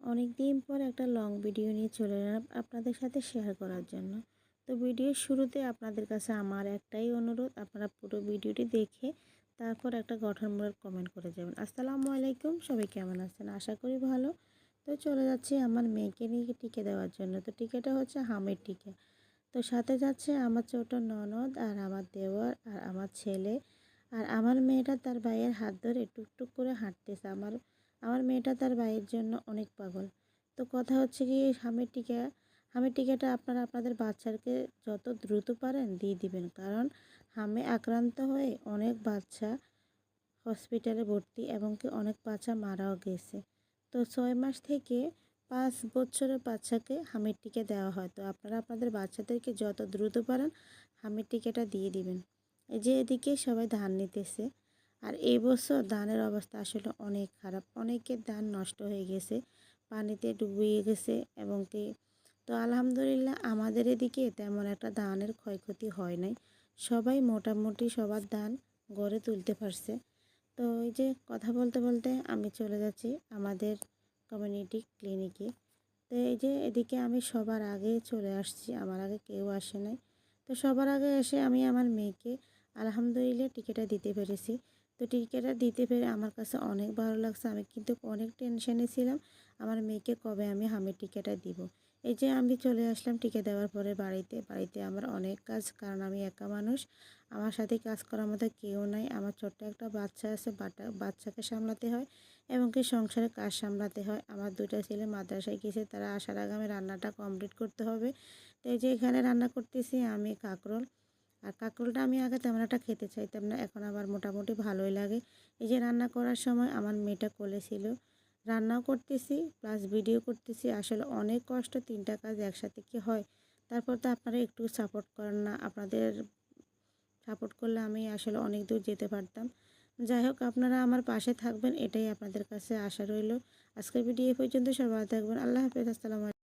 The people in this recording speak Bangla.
অনেক দিন পর একটা লং ভিডিও নিয়ে চলে এলাম আপনাদের সাথে শেয়ার করার জন্য। তো ভিডিওর শুরুতে আপনাদের কাছে আমার একটাই অনুরোধ, আপনারা পুরো ভিডিওটি দেখে তারপর একটা গঠনমূলক কমেন্ট করে যাবেন। আসসালামু আলাইকুম, সবাই কেমন আছেন? আশা করি ভালো। তো চলে যাচ্ছি আমার মেয়েকে নিয়ে টিকে দেওয়ার জন্য। তো টিকেটা হচ্ছে হামের টিকে। তো সাথে যাচ্ছে আমার ছোট ননদ আর আমার দেওর আর আমার ছেলে। আর আমার মেয়েটা তার ভাইয়ের হাত ধরে টুকটুক করে হাঁটতেছে। আমার মেয়েটা তার ভাইয়ের জন্য অনেক পাগল। তো কথা হচ্ছে কি, হামের টিকাটা আপনারা আপনাদের বাচ্চাকে যত দ্রুত পারেন দিয়ে দিবেন, কারণ হামে আক্রান্ত হয়ে অনেক বাচ্চা হসপিটালে ভর্তি এবং কি অনেক বাচ্চা মারাও গেছে। তো 6 মাস থেকে 5 বছরের বাচ্চাকে হামের টিকা দেওয়া হয়। তো আপনারা আপনাদের বাচ্চাদেরকে যত দ্রুত পারেন হামের টিকাটা দিয়ে দিবেন। এই যে এদিকে সবাই ধান নিতেছে। আর এই বছর ধানের অবস্থা আসলে অনেক খারাপ, অনেকের ধান নষ্ট হয়ে গেছে, পানিতে ডুবিয়ে গেছে এবং কি। তো আলহামদুলিল্লাহ আমাদের এদিকে তেমন একটা ধানের ক্ষয়ক্ষতি হয় নাই, সবাই মোটামুটি সবার ধান গড়ে তুলতে পারছে। তো এই যে কথা বলতে বলতে আমি চলে যাচ্ছি আমাদের কমিউনিটি ক্লিনিকে। তো এই যে এদিকে আমি সবার আগে চলে আসছি, আমার আগে কেউ আসে নাই। তো সবার আগে এসে আমি আমার মেয়েকে আলহামদুলিল্লাহ টিকাটা দিতে পেরেছি। তো টিকাটা দিতে পেরে আমার কাছে অনেক ভালো লাগছে। আমি কিন্তু অনেক টেনশনে ছিলাম আমার মেয়েকে কবে আমি হামের টিকাটা দিব। এই যে আমি চলে আসলাম টিকা দেওয়ার পরে বাড়িতে। বাড়িতে আমার অনেক কাজ, কারণ আমি একা মানুষ, আমার সাথে কাজ করার মতো কেউ নাই। আমার ছোট্ট একটা বাচ্চা আছে, বাচ্চাকে সামলাতে হয় এবং কি সংসারের কাজ সামলাতে হয়। আমার 2টা ছেলে মাদ্রাসায় গেছে, তারা আসার আগে আমি রান্নাটা কমপ্লিট করতে হবে। তো এই যে এখানে রান্না করতেছি আমি কাঁকরোল। আর কাঁকরোলটা আমি আগে তেমন একটা খেতে চাইতাম না, এখন আবার মোটামুটি ভালোই লাগে। এই যে রান্না করার সময় আমার মেয়েটা কোলে ছিল, রান্নাও করতেছি প্লাস ভিডিও করতেছি। আসলে অনেক কষ্ট, 3টা কাজ একসাথে কি হয়। তারপর তো আপনারা একটু সাপোর্ট করেন না, আপনাদের সাপোর্ট করলে আমি আসলে অনেক দূর যেতে পারতাম। যাই হোক, আপনারা আমার পাশে থাকবেন এটাই আপনাদের কাছে আশা রইল। আজকের ভিডিও এই পর্যন্ত, সবাই থাকবেন। আল্লাহ হাফেজ, আসসালামু আলাইকুম।